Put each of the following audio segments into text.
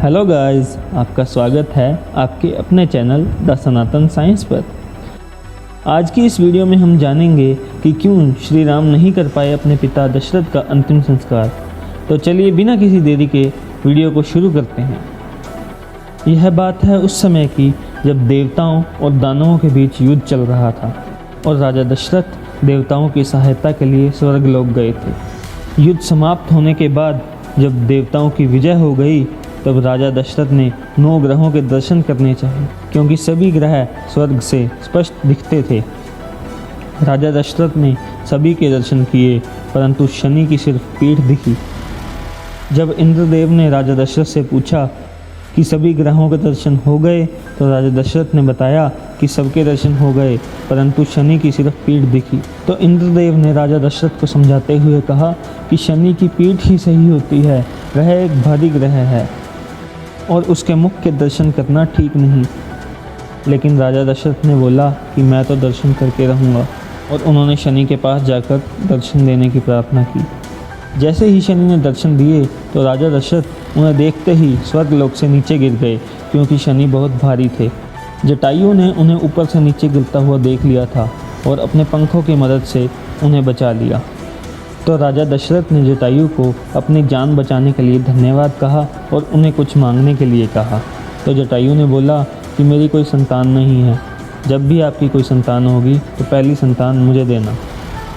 Hello guys, आपका स्वागत है आपके अपने चैनल द सनातन साइंस पर। आज की इस वीडियो में हम जानेंगे कि क्यों श्री राम नहीं कर पाए अपने पिता दशरथ का अंतिम संस्कार। तो चलिए बिना किसी देरी के वीडियो को शुरू करते हैं। यह बात है उस समय की जब देवताओं और दानवों के बीच युद्ध चल रहा था और राजा दशरथ देवताओं की सहायता के लिए स्वर्गलोक गए थे। युद्ध समाप्त होने के बाद जब देवताओं की विजय हो गई तब राजा दशरथ ने 9 ग्रहों के दर्शन करने चाहिए, क्योंकि सभी ग्रह स्वर्ग से स्पष्ट दिखते थे। राजा दशरथ ने सभी के दर्शन किए, परंतु शनि की सिर्फ पीठ दिखी। जब इंद्रदेव ने राजा दशरथ से पूछा कि सभी ग्रहों के दर्शन हो गए, तो राजा दशरथ ने बताया कि सबके दर्शन हो गए, परंतु शनि की सिर्फ पीठ दिखी। तो इंद्रदेव ने राजा दशरथ को समझाते हुए कहा कि शनि की पीठ ही सही होती है, वह एक भारी ग्रह है और उसके मुख के दर्शन करना ठीक नहीं। लेकिन राजा दशरथ ने बोला कि मैं तो दर्शन करके रहूँगा, और उन्होंने शनि के पास जाकर दर्शन देने की प्रार्थना की। जैसे ही शनि ने दर्शन दिए तो राजा दशरथ उन्हें देखते ही स्वर्गलोक से नीचे गिर गए, क्योंकि शनि बहुत भारी थे। जटायु ने उन्हें ऊपर से नीचे गिरता हुआ देख लिया था और अपने पंखों की मदद से उन्हें बचा लिया। तो राजा दशरथ ने जटायु को अपनी जान बचाने के लिए धन्यवाद कहा और उन्हें कुछ मांगने के लिए कहा। तो जटायु ने बोला कि मेरी कोई संतान नहीं है, जब भी आपकी कोई संतान होगी तो पहली संतान मुझे देना।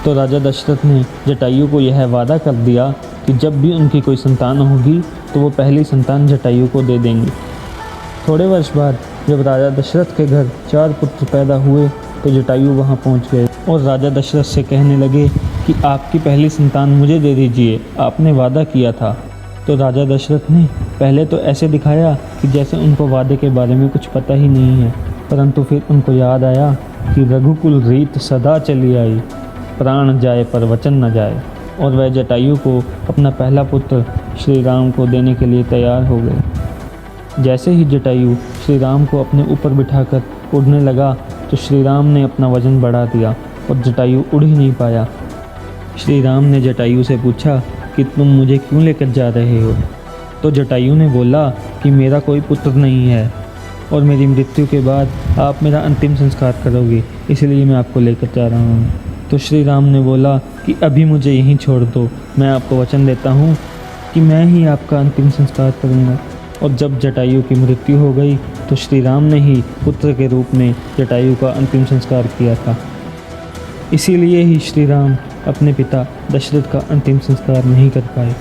तो राजा दशरथ ने जटायु को यह वादा कर दिया कि जब भी उनकी कोई संतान होगी तो वो पहली संतान जटायु को दे देंगे। थोड़े वर्ष बाद जब राजा दशरथ के घर 4 पुत्र पैदा हुए तो जटायु वहाँ पहुँच गए और राजा दशरथ से कहने लगे कि आपकी पहली संतान मुझे दे दीजिए, आपने वादा किया था। तो राजा दशरथ ने पहले तो ऐसे दिखाया कि जैसे उनको वादे के बारे में कुछ पता ही नहीं है, परंतु फिर उनको याद आया कि रघुकुल रीत सदा चली आई, प्राण जाए पर वचन न जाए, और वह जटायु को अपना पहला पुत्र श्री राम को देने के लिए तैयार हो गए। जैसे ही जटायु श्री राम को अपने ऊपर बिठाकर उड़ने लगा तो श्री राम ने अपना वजन बढ़ा दिया और जटायु उड़ ही नहीं पाया। श्री राम ने जटायु से पूछा कि तुम मुझे क्यों लेकर जा रहे हो? तो जटायु ने बोला कि मेरा कोई पुत्र नहीं है और मेरी मृत्यु के बाद आप मेरा अंतिम संस्कार करोगे, इसलिए मैं आपको लेकर जा रहा हूँ। तो श्री राम ने बोला कि अभी मुझे यहीं छोड़ दो, मैं आपको वचन देता हूँ कि मैं ही आपका अंतिम संस्कार करूँगा। और जब जटायु की मृत्यु हो गई तो श्री राम ने ही पुत्र के रूप में जटायु का अंतिम संस्कार किया था। इसीलिए ही श्री राम अपने पिता दशरथ का अंतिम संस्कार नहीं कर पाए।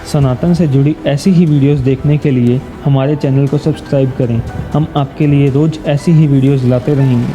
सनातन से जुड़ी ऐसी ही वीडियोस देखने के लिए हमारे चैनल को सब्सक्राइब करें। हम आपके लिए रोज़ ऐसी ही वीडियोस लाते रहेंगे।